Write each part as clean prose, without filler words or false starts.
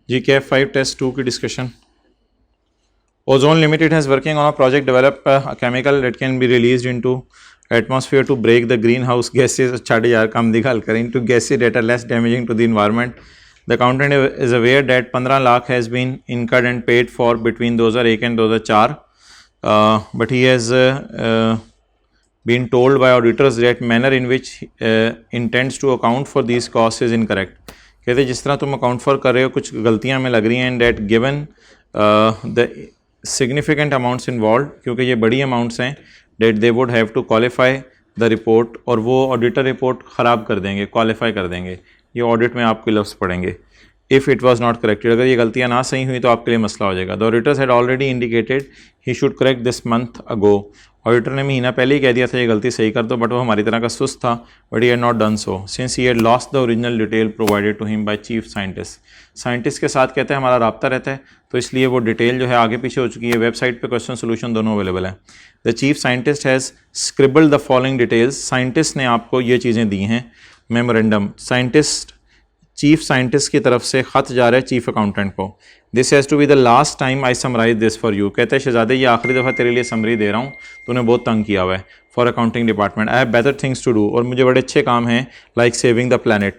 GCAF 5 test 2 की discussion. Ozone Limited has working on a project develop a chemical that can be released into atmosphere to break the greenhouse gases छाड़े यार काम दिखाल करें into gases that are less damaging to the environment. The accountant is aware that 15 lakh has been incurred and paid for between 2001 and 2004, but he has been told by auditors that manner in which intends to account for these costs is incorrect. कहते जिस तरह तुम account for कर रहे हो कुछ गलतियां हमें लग रही हैं, and that given the significant amounts involve, क्योंकि ये बड़ी अमाउंट्स हैं, that they would have to qualify the report, और वो ऑडिटर रिपोर्ट ख़राब कर देंगे, क्वालिफाई कर देंगे, ये ऑडिट में आपके लफ्ज़ पड़ेंगे। If it was not corrected, अगर ये गलतियाँ ना सही हुई तो आपके लिए मसला हो जाएगा। The auditors had already indicated he should correct this month ago, auditor ने महीना पहले ही कह दिया था ये गलती सही कर दो, बट वो हमारी तरह का सुस्त था, but he had not done so since he had lost the original detail provided to him by chief scientist. Scientist के साथ कहते हैं हमारा राब्ता रहता है, तो इसलिए वो डिटेल जो है आगे पीछे हो चुकी है। वेबसाइट पे क्वेश्चन सोल्यूशन दोनों अवेलेबल है। The chief scientist has scribbled the following details, scientist ने आपको ये चीज़ें दी हैं। मेमोरेंडम, चीफ साइंटिस्ट की तरफ से ख़त जा रहा है चीफ अकाउंटेंट को। This has to be the last time I summarise this for you, कहते हैं शहजादे ये आखिरी दफ़ा तेरे लिए समरी दे रहा हूँ, तूने बहुत तंग किया हुआ है। For accounting department I have better things to do, और मुझे बड़े अच्छे काम हैं, लाइक सेविंग द प्लानट,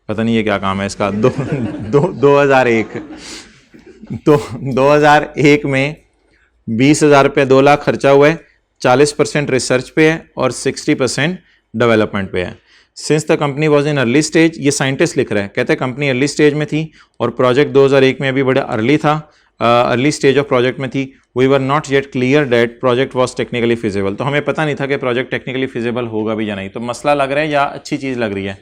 पता नहीं ये क्या काम है इसका। 2001 में 20,000 रुपये 2 लाख खर्चा हुआ है, 40% रिसर्च पे है और 60% डेवलपमेंट पे है। Since the company was in early stage, ये साइंटिस्ट लिख रहा है, कहते हैं कंपनी अर्ली स्टेज में थी और प्रोजेक्ट 2001 में अभी बड़ा अर्ली था, अर्ली स्टेज ऑफ प्रोजेक्ट में थी। We were not yet clear that project was technically feasible, तो हमें पता नहीं था कि प्रोजेक्ट टेक्निकली फिजिबल होगा भी या नहीं। तो मसला लग रहा है या अच्छी चीज़ लग रही है?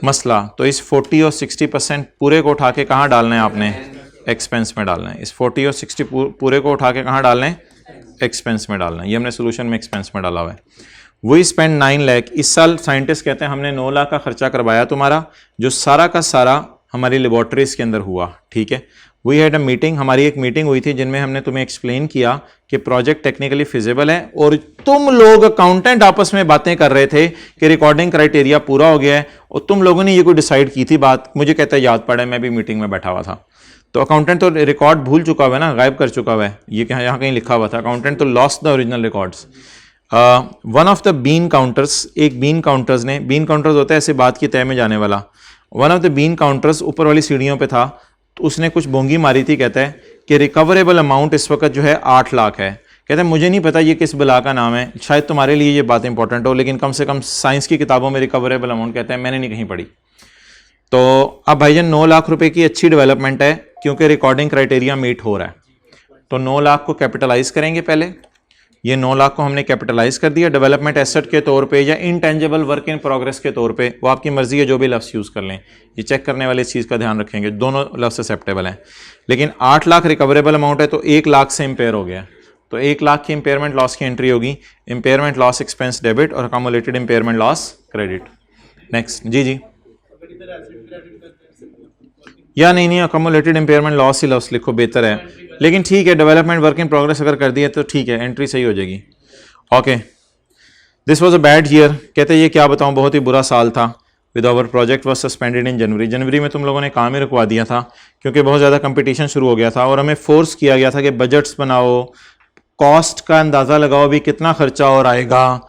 मसला। तो इस 40 और 60% पूरे को उठा के कहाँ डालना है आपने? एक्सपेंस में डालना है। इस 40 और 60 पूरे को उठा के कहाँ डालना है? एक्सपेंस में डालना है। ये हमने सोल्यूशन में एक्सपेंस में डाला हुआ है। वी स्पेंड 9 लाख, इस साल साइंटिस्ट कहते हैं हमने 9 लाख का खर्चा करवाया तुम्हारा, जो सारा का सारा हमारी लेबॉर्ट्रीज के अंदर हुआ। ठीक है, वी हैड अ मीटिंग, हमारी एक मीटिंग हुई थी जिनमें हमने तुम्हें एक्सप्लेन किया कि प्रोजेक्ट टेक्निकली फिजिबल है, और तुम लोग अकाउंटेंट आपस में बातें कर रहे थे कि रिकॉर्डिंग क्राइटेरिया पूरा हो गया है, और तुम लोगों ने ये कोई डिसाइड की थी बात, मुझे कहता है याद पड़ा है, मैं भी मीटिंग में बैठा हुआ था। तो अकाउंटेंट तो रिकॉर्ड भूल चुका हुआ है ना, गायब कर चुका हुआ है, ये यहाँ कहीं लिखा हुआ था, अकाउंटेंट तो lost the original records. One of the bean counters, एक बीन काउंटर्स ने, बीन काउंटर्स होता है ऐसे बात की तय में जाने वाला, one of the bean counters ऊपर वाली सीढ़ियों पे था, तो उसने कुछ बोंगी मारी थी, कहता है कि रिकवरेबल अमाउंट इस वक्त जो है 8 लाख है। कहते हैं मुझे नहीं पता ये किस बला का नाम है, शायद तुम्हारे लिए ये बात इंपॉर्टेंट हो, लेकिन कम से कम साइंस की किताबों में रिकवरेबल अमाउंट कहते हैं, मैंने नहीं कहीं पढ़ी। तो अब भाईजान 9 लाख रुपए की अच्छी डेवलपमेंट है, क्योंकि रिकॉर्डिंग क्राइटेरिया मीट हो रहा है, तो 9 लाख को कैपिटलाइज करेंगे पहले। ये 9 लाख को हमने कैपिटलाइज कर दिया डेवलपमेंट एसेट के तौर पे या इंटेंजिबल वर्क इन प्रोग्रेस के तौर पे, वो आपकी मर्जी है जो भी लफ्ज़ यूज़ कर लें, ये चेक करने वाले इस चीज़ का ध्यान रखेंगे, दोनों लफ्ज़ एक्सेप्टेबल हैं। लेकिन 8 लाख रिकवरेबल अमाउंट है, तो 1 लाख से इम्पेयर हो गया, तो 1 लाख की इम्पेयरमेंट लॉस की एंट्री होगी, इम्पेयरमेंट लॉस एक्सपेंस डेबिट और accumulated impairment loss credit. Next जी या नहीं, अकोमोलेटेड इम्पेयरमेंट लॉस ही लॉस लिखो, बेहतर है, लेकिन ठीक है, डेवलपमेंट वर्क इन प्रोग्रेस अगर कर दिया तो ठीक है, एंट्री सही हो जाएगी। Okay, this was a bad year, कहते हैं ये क्या बताऊं, बहुत ही बुरा साल था। With our project was suspended in January में तुम लोगों ने काम ही रुकवा दिया था, क्योंकि बहुत ज़्यादा कंपटीशन शुरू हो गया था, और हमें फोर्स किया गया था कि बजट्स बनाओ, कॉस्ट का अंदाज़ा लगाओ भी कितना खर्चा और आएगा,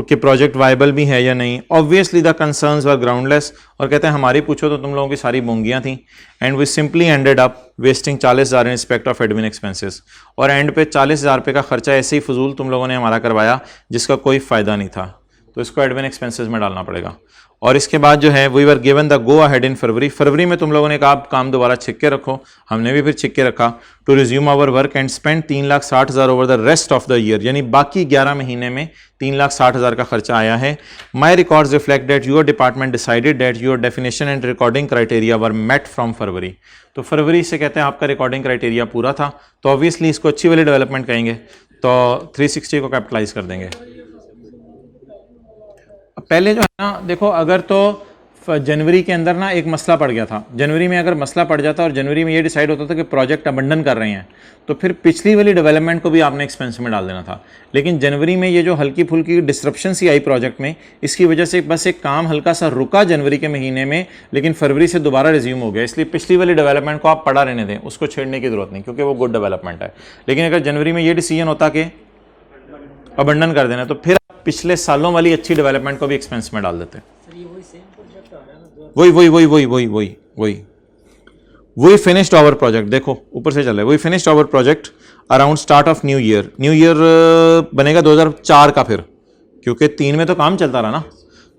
कि प्रोजेक्ट वायबल भी है या नहीं। Obviously the concerns were groundless, और कहते हैं हमारी पूछो तो तुम लोगों की सारी बोंगियाँ थी, and we simply ended up wasting 40,000 in respect of admin expenses, और एंड पे 40,000 रुपये का खर्चा ऐसे ही फजूल तुम लोगों ने हमारा करवाया जिसका कोई फ़ायदा नहीं था, तो इसको एडमिन एक्सपेंसेस में डालना पड़ेगा। और इसके बाद जो है we were given the go ahead in February में तुम लोगों ने कहा काम दोबारा छिक के रखो, हमने भी फिर छिक के रखा, to resume our work and spend 3,60,000 over the rest of the year, यानी बाकी 11 महीने में 3,60,000 का खर्चा आया है। My records reflect that your department decided that your definition and recording criteria were met from February, तो फरवरी से कहते हैं आपका रिकॉर्डिंग क्राइटेरिया पूरा था, तो ऑब्वियसली इसको अच्छी वाली डेवलपमेंट कहेंगे, तो 360 को कैपिटलाइज कर देंगे। पहले जो है ना देखो, अगर तो जनवरी के अंदर ना एक मसला पड़ गया था। जनवरी में अगर मसला पड़ जाता और जनवरी में ये डिसाइड होता था कि प्रोजेक्ट अबंडन कर रहे हैं, तो फिर पिछली वाली डेवलपमेंट को भी आपने एक्सपेंस में डाल देना था। लेकिन जनवरी में ये जो हल्की फुल्की डिस्ट्रप्शन सी आई प्रोजेक्ट में, इसकी वजह से बस एक काम हल्का सा रुका जनवरी के महीने में, लेकिन फरवरी से दोबारा रिज्यूम हो गया। इसलिए पिछली वाली डेवलपमेंट को आप पड़ा रहने दें, उसको छेड़ने की जरूरत नहीं, क्योंकि वो गुड डेवलपमेंट है। लेकिन अगर जनवरी में ये डिसीजन होता कि अबंडन कर देना, तो फिर पिछले सालों वाली अच्छी डेवलपमेंट को भी एक्सपेंस में डाल देते। वही फिनिश्ड आवर प्रोजेक्ट, देखो ऊपर से चल रहा है, वही finished our project around start of new year. New year बनेगा 2004 का फिर, क्योंकि 3 में तो काम चलता रहा ना।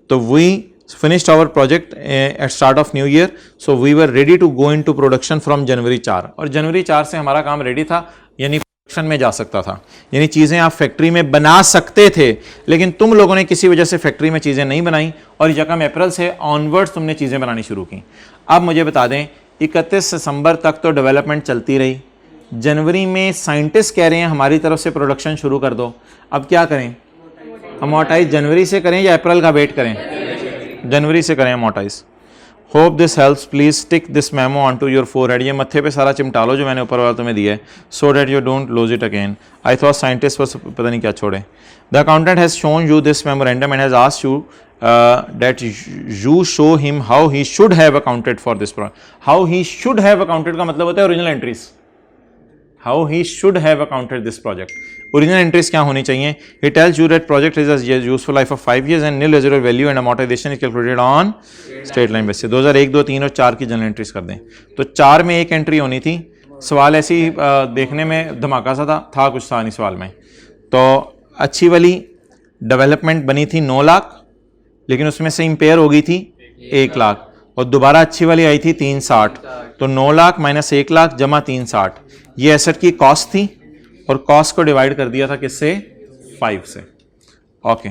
तो we finished our project at start of new year, so we were ready to go in to production from January 4, और जनवरी 4 से हमारा काम रेडी था, यानी प्रोडक्शन में जा सकता था, यानी चीज़ें आप फैक्ट्री में बना सकते थे। लेकिन तुम लोगों ने किसी वजह से फैक्ट्री में चीज़ें नहीं बनाई, और 1 अप्रैल से ऑनवर्ड्स तुमने चीज़ें बनानी शुरू की। अब मुझे बता दें, 31 दिसंबर तक तो डेवलपमेंट चलती रही। जनवरी में साइंटिस्ट कह रहे हैं हमारी तरफ से प्रोडक्शन शुरू कर दो। अब क्या करें, अमोर्टाइज जनवरी से करें या अप्रैल का वेट करें? जनवरी से करें amortise. Hope this helps, please stick this memo on to your forehead. ये मत्थे पे सारा चिमटा लो जो मैंने ऊपर वाला तुम्हें दिया है, so that you don't lose it again. I thought scientist बस पता नहीं क्या छोड़े। The accountant has shown you this memorandum and has asked you that you show him how he should have accounted for this project. How he should have accounted का मतलब होता है original entries. How he should have accounted this project. Original entries क्या होनी चाहिए? He tells you that project is a useful life of 5 years and nil residual value and amortization is calculated on straight line basis. 2001, 2, 3 और 4 की general entries कर दें। तो 4 में एक एंट्री होनी थी। सवाल ऐसी देखने में धमाका सा था कुछ था नहीं सवाल में। तो अच्छी वाली डेवलपमेंट बनी थी 9 लाख, लेकिन उसमें से इंपेयर हो गई थी 1 लाख, और दोबारा अच्छी वाली आई थी 360। तो 9 लाख माइनस 1 लाख जमा 360, ये एसेट की कॉस्ट थी, और कॉस्ट को डिवाइड कर दिया था किससे? 5 से। ओके,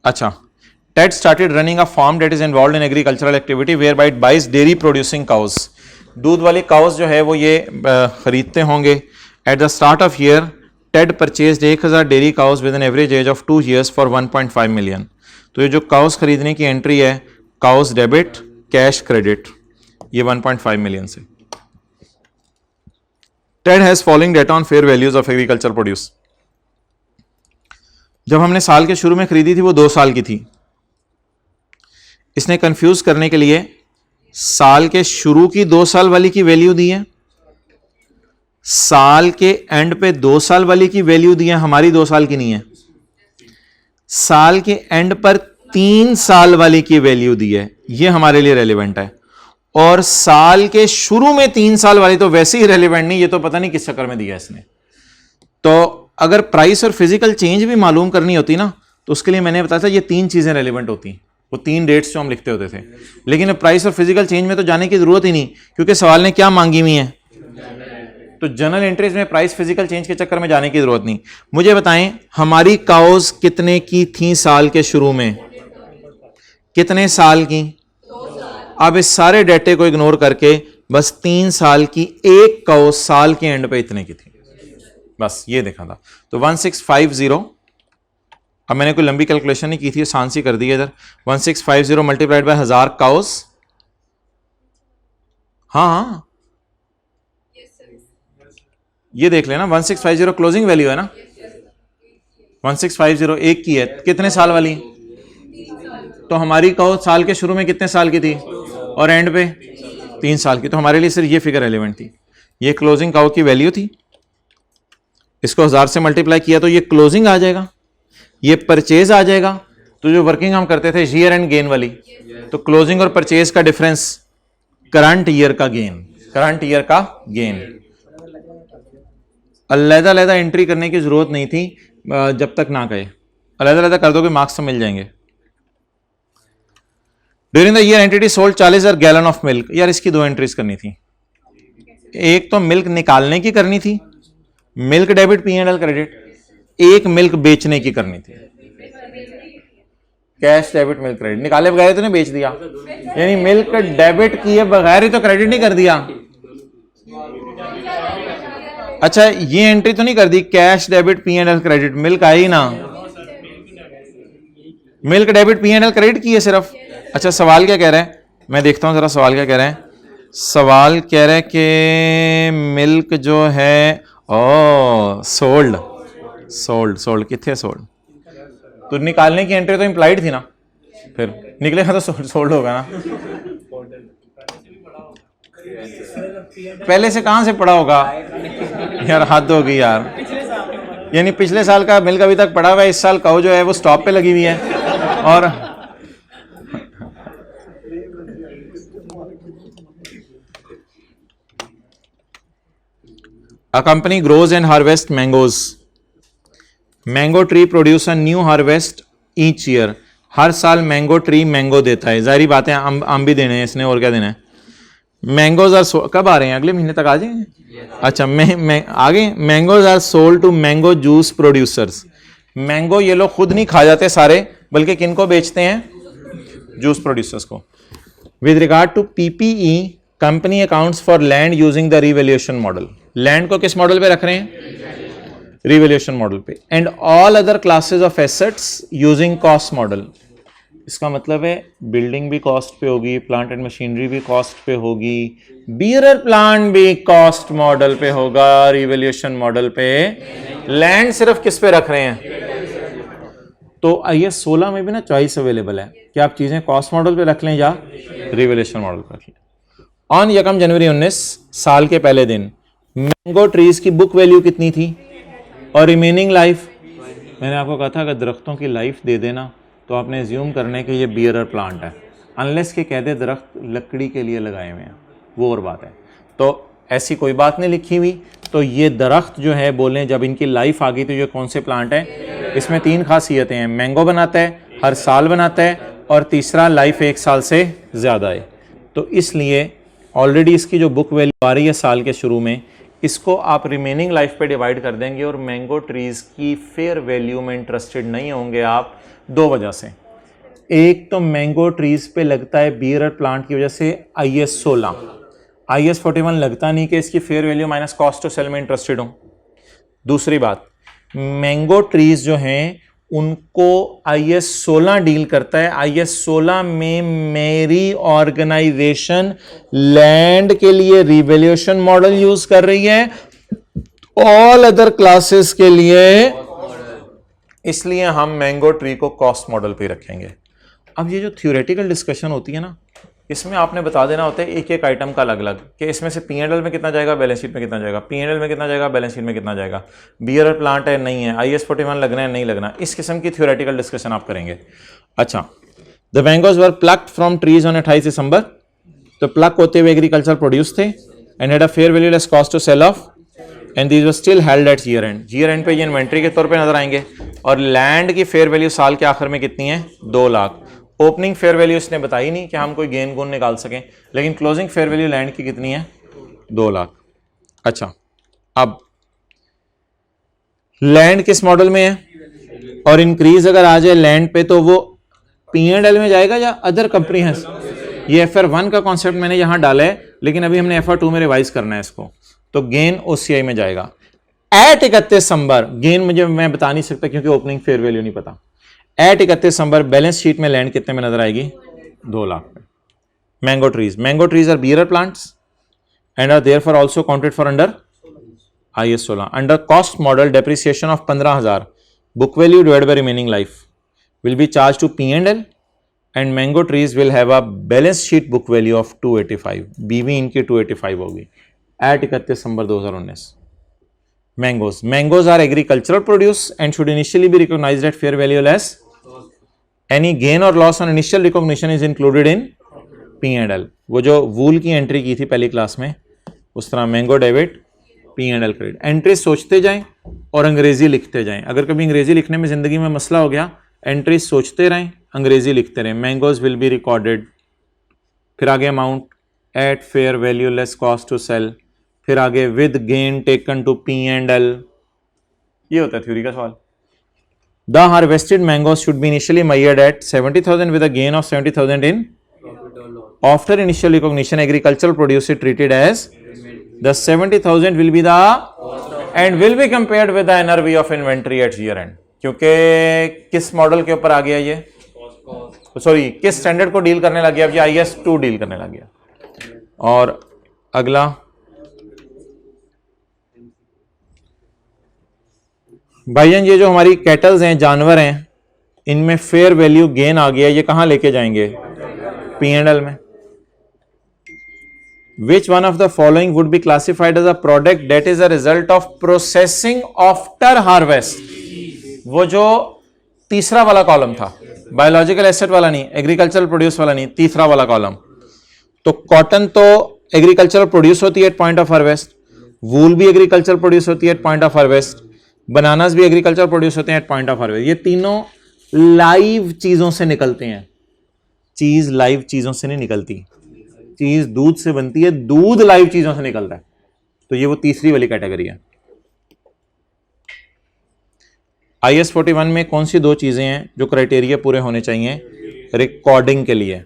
अच्छा। Ted started running a farm that is involved in agricultural activity where by it buys dairy producing cows. दूध वाली काउज जो है वो ये खरीदते होंगे। At the start of year Ted purchased 1000 dairy cows with an average age of 2 years for 1.5 million। तो ये जो काउज खरीदने की एंट्री है, काउज डेबिट कैश क्रेडिट, ये 1.5 million से। Ted has following data on fair values of agriculture produce. जब हमने साल के शुरू में खरीदी थी वो 2 साल की थी। इसने कंफ्यूज करने के लिए साल के शुरू की 2 साल वाली की वैल्यू दी है, साल के एंड पे 2 साल वाली की वैल्यू दी है, हमारी 2 साल की नहीं है। साल के एंड पर 3 साल वाली की वैल्यू दी है, ये हमारे लिए रेलिवेंट है। और साल के शुरू में 3 साल वाली तो वैसे ही रेलिवेंट नहीं, ये तो पता नहीं किस चक्कर में दिया इसने। तो अगर प्राइस और फिजिकल चेंज भी मालूम करनी होती ना, तो उसके लिए मैंने बताया था ये 3 चीजें रेलिवेंट होती, वो 3 डेट्स जो हम लिखते होते थे। लेकिन अब प्राइस और फिजिकल चेंज में तो जाने की जरूरत ही नहीं, क्योंकि सवाल ने क्या मांगी हुई है। तो जनरल एंट्रीज में प्राइस फिजिकल चेंज के चक्कर में जाने की जरूरत नहीं। मुझे बताएं, हमारी काउज कितने की थी साल के शुरू में? कितने साल की? अब इस सारे डेटे को इग्नोर करके बस 3 साल की एक काउज साल के एंड पे इतने की थी, बस ये देखा था। तो 1650, अब मैंने कोई लंबी कैलकुलेशन नहीं की थी, आसान सी कर दी है इधर। 1650 मल्टीप्लाइड बाय 1000 काउज। हाँ, ये देख लेना, 1650 क्लोजिंग वैल्यू है ना। 1650 एक की है, कितने साल वाली? तो हमारी कहो साल के शुरू में कितने साल की थी और एंड पे 3 साल की। तो हमारे लिए सिर्फ ये फिगर रेलेवेंट थी, ये क्लोजिंग काउ की वैल्यू थी। इसको 1000 से मल्टीप्लाई किया तो ये क्लोजिंग आ जाएगा, ये परचेज आ जाएगा। तो जो वर्किंग हम करते थे ईयर एंड गेन वाली, तो क्लोजिंग और परचेज का डिफरेंस करंट ईयर का गेन, करंट ईयर का गेन। अलग-अलग एंट्री करने की जरूरत नहीं थी जब तक ना कहे, अलग-अलग कर दोगे मार्क्स तो मिल जाएंगे। During the year entity sold 40,000 gallon of milk. यार इसकी 2 एंट्रीज करनी थी, एक तो मिल्क निकालने की करनी थी, मिल्क डेबिट P&L क्रेडिट, एक मिल्क बेचने की करनी थी, कैश डेबिट मिल्क क्रेडिट। निकाले बगैर तो नहीं बेच दिया, यानी मिल्क डेबिट किए बगैर ही तो क्रेडिट नहीं कर दिया। अच्छा ये एंट्री तो नहीं कर दी cash debit P&L credit, milk आई ना, मिल्क डेबिट P&L क्रेडिट की है सिर्फ। अच्छा सवाल क्या कह रहा है, मैं देखता हूं जरा सवाल क्या कह रहा है। सवाल कह रहा है कि मिल्क जो है ओ सोल्ड सोल्ड सोल्ड कितने सोल्ड, तो निकालने की एंट्री तो इम्प्लाइड थी ना, फिर निकलेगा तो सोल्ड होगा ना। पहले से कहां से पड़ा होगा यार, हद हो गई यार। यानी पिछले साल का मिल्क अभी तक पड़ा हुआ है, इस साल काऊ जो है वो स्टॉप पे लगी हुई है। और a company grows and harvests mangoes. Mango tree produce a new harvest each year. हर साल मैंगो ट्री मैंगो देता है, जाहिर बात है आम भी देने हैं इसने, और क्या देना है। मैंगोज आर कब आ रहे हैं, अगले महीने तक आ जाएंगे। अच्छा मैं आगे, mangoes are sold to mango juice producers. Mango ये लोग खुद नहीं खा जाते सारे, बल्कि किनको बेचते हैं, जूस प्रोड्यूसर्स को। With regard to PPE, company accounts for land using the revaluation model. Land को किस मॉडल पे रख रहे हैं, रिवैल्यूएशन मॉडल पे। And all other classes of assets using cost model. इसका मतलब है बिल्डिंग भी कॉस्ट पे होगी, प्लांट एंड मशीनरी भी कॉस्ट पे होगी, बियरर प्लांट भी कॉस्ट मॉडल पे होगा, रिवैल्यूएशन मॉडल पे। लैंड सिर्फ किस पे रख रहे हैं, तो IAS 16 में भी ना चॉइस अवेलेबल है कि आप चीजें कॉस्ट मॉडल पे रख लें या रिवैल्यूएशन मॉडल पे रख लें। ऑन 1 जनवरी 19 साल के पहले दिन मैंगो ट्रीज की बुक वैल्यू कितनी थी और रिमेनिंग लाइफ। मैंने आपको कहा था अगर दरख्तों की लाइफ दे देना तो आपने एज्यूम करने कि ये बियरर प्लांट है, अनलेस के कहते दरख्त लकड़ी के लिए लगाए हुए हैं, वो और बात है। तो ऐसी कोई बात नहीं लिखी हुई, तो ये दरख्त जो है बोलें जब इनकी लाइफ आ गई तो ये कौन से प्लांट है। इसमें 3 खासियतें हैं, मैंगो बनाता है, हर साल बनाता है, और तीसरा लाइफ 1 साल से ज़्यादा है। तो इसलिए ऑलरेडी इसकी जो बुक वैल्यू आ रही है साल के शुरू में, इसको आप रिमेनिंग लाइफ पे डिवाइड कर देंगे और मैंगो ट्रीज़ की फेयर वैल्यू में इंटरेस्टेड नहीं होंगे आप 2 वजह से। एक तो मैंगो ट्रीज़ पे लगता है बियरर प्लांट की वजह से IAS 16, IAS 41 लगता नहीं कि इसकी fair value minus cost to sell में इंटरेस्टेड हो। दूसरी बात, मैंगो ट्रीज़ जो हैं उनको IAS 16 डील करता है। IAS 16 में मेरी ऑर्गेनाइजेशन लैंड के लिए रिवैल्यूएशन मॉडल यूज कर रही है, ऑल अदर क्लासेस के लिए, इसलिए हम मैंगो ट्री को कॉस्ट मॉडल पे रखेंगे। अब ये जो थ्योरेटिकल डिस्कशन होती है ना, इसमें आपने बता देना होता है एक एक आइटम का अलग अलग, कि इसमें से P&L में कितना जाएगा, बैलेंस शीट में कितना जाएगा, P&L में कितना जाएगा, बैलेंस शीट में कितना जाएगा, बियरर प्लांट है नहीं है, IAS 41 लगना है नहीं लगना, इस किस्म की थ्योरेटिकल डिस्कशन आप करेंगे। अच्छा, the mangoes were plucked from trees on 28 December, तो प्लक होते हुए एग्रीकल्चर प्रोड्यूस थे, and had a fair value less cost to sell off, and these were still held at year end. Year end पे ये inventory के तौर पे नजर आएंगे। और लैंड की फेयर वैल्यू साल के आखिर में कितनी है, 2 लाख। ओपनिंग फेयर वैल्यू इसने बताई नहीं कि हम कोई गेन गुन निकाल सकें, लेकिन क्लोजिंग फेयर वैल्यू लैंड की कितनी है, 2 लाख। अच्छा, अब लैंड किस मॉडल में है, और इंक्रीज अगर आ जाए लैंड पे तो वो P&L में जाएगा या अदर कंप्रीहेंसिव। ये FR1 का कॉन्सेप्ट मैंने यहां डाला है, लेकिन अभी हमने FR2 में रिवाइज करना है इसको, तो गेन OCI में जाएगा। एट 31 दिसंबर, गेन मुझे मैं बता नहीं सकता क्योंकि ओपनिंग फेयर वैल्यू नहीं पता। एट 31 दिसंबर बैलेंस शीट में लैंड कितने में नजर आएगी, 2 लाख में। Mango trees are bearer plants and are therefore also counted for under IAS 16। Under cost model depreciation of 15,000, book value divide by remaining life will be charge to P&L, and mango trees will have a balance sheet book value of 285, BV इनकी 285 होगी at 31 December 2019। Mangoes are agricultural produce and should initially be recognized at fair value less. Any gain or loss on initial recognition is included in P&L. वो जो वूल की entry की थी पहली class में, उस तरह mango debit, P&L credit. Entry सोचते जाएं और अंग्रेजी लिखते जाएं। अगर कभी अंग्रेजी लिखने में जिंदगी में मसला हो गया, एंट्री सोचते रहें, अंग्रेजी लिखते रहें। मैंगोज विल बी रिकॉर्डेड, फिर आगे amount at fair value less cost to sell, फिर आगे with gain taken to P&L। ये होता है थ्योरी का सवाल। The harvested mangoes should be initially measured at 70,000 with a gain of 70,000 in after initial recognition agricultural produce is treated as the 70,000 will be the and will be compared with the NRV of inventory at year end। क्योंकि किस model के ऊपर आ गया ये, sorry किस standard को deal करने लग गया, अब ये IS 2 डील करने लग गया। और अगला भाईजान, ये जो हमारी कैटल्स हैं, जानवर हैं, इनमें फेयर वैल्यू गेन आ गया, ये कहां लेके जाएंगे, P&L में। Which one of the following would be classified as a product that is a result of processing after harvest? वो जो तीसरा वाला कॉलम था, बायोलॉजिकल एसेट वाला नहीं, एग्रीकल्चरल प्रोड्यूस वाला नहीं, तीसरा वाला कॉलम। तो कॉटन तो एग्रीकल्चरल प्रोड्यूस होती है at point of harvest, wool भी एग्रीकल्चरल प्रोड्यूस होती है at point of harvest, bananas भी एग्रीकल्चर प्रोड्यूस होते हैं एट पॉइंट ऑफ हार्वेस्ट। ये तीनों लाइव चीजों से निकलते हैं। चीज लाइव चीजों से नहीं निकलती, चीज दूध से बनती है, दूध लाइव चीजों से निकलता है। तो ये वो तीसरी वाली कैटेगरी है। IS 41 में कौन सी दो चीजें हैं जो क्राइटेरिया पूरे होने चाहिए रिकॉर्डिंग के लिए?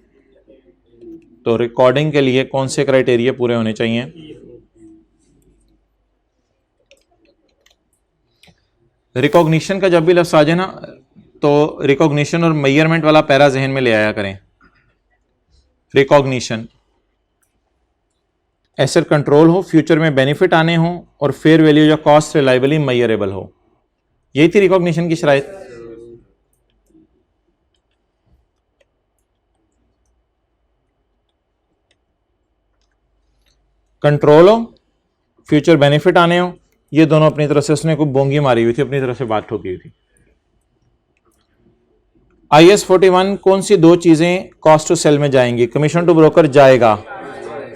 तो रिकॉर्डिंग के लिए कौन से क्राइटेरिया पूरे होने चाहिए? रिकॉग्निशन का जब भी लफ्ज आ जाए ना, तो रिकॉग्निशन और मेजरमेंट वाला पैरा जहन में ले आया करें। रिकॉग्निशन, एसेट कंट्रोल हो, फ्यूचर में बेनिफिट आने हो, और फेयर वैल्यू या कॉस्ट रिलायबली मेजरेबल हो। यही थी रिकॉग्निशन की शराइत। कंट्रोल हो, फ्यूचर बेनिफिट आने हो, ये दोनों अपनी तरफ से, उसने कोई बोंगी मारी हुई थी, अपनी तरफ से बात ठोकी हुई थी। IS 41 कौन सी दो चीजें कॉस्ट टू सेल में जाएंगी? कमीशन टू ब्रोकर जाएगा,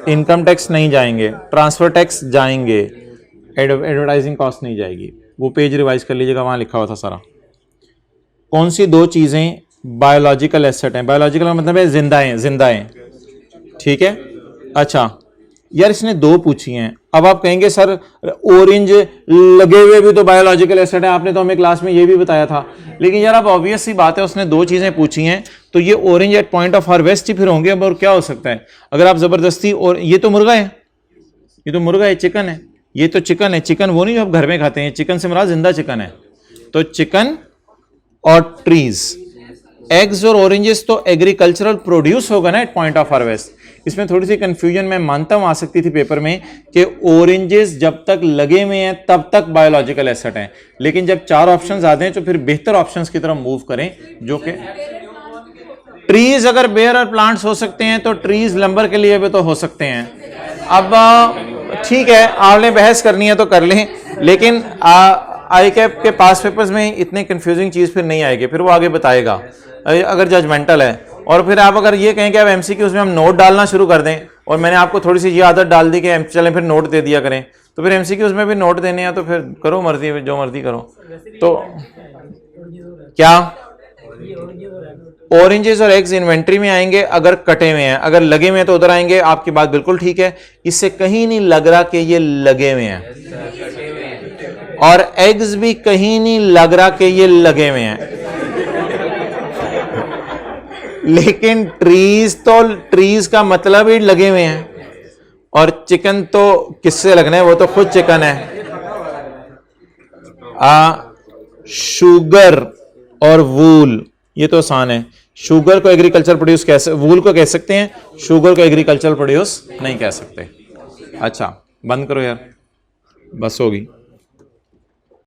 इनकम टैक्स नहीं जाएंगे, ट्रांसफर टैक्स जाएंगे, एडवर्टाइजिंग कॉस्ट नहीं जाएगी। वो पेज रिवाइज कर लीजिएगा, वहां लिखा हुआ था सारा। कौन सी दो चीजें बायोलॉजिकल एसेट हैं? बायोलॉजिकल का मतलब है जिंदा हैं, ठीक है। अच्छा यार, इसने दो पूछी हैं। अब आप कहेंगे सर ऑरेंज लगे हुए भी तो बायोलॉजिकल एसेट है, आपने तो हमें क्लास में ये भी बताया था। लेकिन यार अब ऑब्वियस सी बात है, उसने दो चीजें पूछी हैं, तो ये orange at point of harvest ही फिर होंगे। अब और क्या हो सकता है अगर आप जबरदस्ती, और ये तो मुर्गा है, ये तो मुर्गा है, चिकन है, ये तो चिकन है। चिकन वो नहीं जो आप घर में खाते हैं, चिकन से मुराद जिंदा चिकन है। तो चिकन और ट्रीज, एग्स और ऑरेंजेस तो एग्रीकल्चरल प्रोड्यूस होगा ना एट पॉइंट ऑफ हार्वेस्ट। इसमें थोड़ी सी कंफ्यूजन मैं मानता हूं आ सकती थी पेपर में कि ऑरेंजेस जब तक लगे हुए हैं तब तक बायोलॉजिकल एसेट हैं, लेकिन जब चार ऑप्शंस आते हैं तो फिर बेहतर ऑप्शंस की तरफ मूव करें, जो कि ट्रीज अगर बेयर और प्लांट्स हो सकते हैं तो ट्रीज लंबर के लिए भी तो हो सकते हैं। अब ठीक है, आपने बहस करनी है तो कर लें, लेकिन आई कैप के पास पेपर्स में इतनी कंफ्यूजिंग चीज फिर नहीं आएगी, फिर वो आगे बताएगा अगर जजमेंटल है। और फिर आप अगर ये कहें कि अब MCQs में हम नोट डालना शुरू कर दें, और मैंने आपको थोड़ी सी ये आदत डाल दी कि चलें फिर नोट दे दिया करें, तो फिर MCQs में भी नोट देने हैं, तो फिर करो मर्जी, जो मर्जी करो। तो क्या ऑरेंजेस और एग्स इन्वेंट्री में आएंगे अगर कटे हुए हैं, अगर लगे हुए हैं तो उधर आएंगे। आपकी बात बिल्कुल ठीक है, इससे कहीं नहीं लग रहा कि ये लगे हुए हैं, और एग्स भी कहीं नहीं लग रहा कि ये लगे हुए हैं। लेकिन ट्रीज का मतलब ही लगे हुए हैं, और चिकन तो किससे लगना है, वो तो खुद चिकन है। शुगर और वूल, ये तो आसान है। शुगर को एग्रीकल्चर प्रोड्यूस कैसे, वूल को कह सकते हैं, शुगर को एग्रीकल्चर प्रोड्यूस नहीं कह सकते। अच्छा बंद करो यार, बस होगी।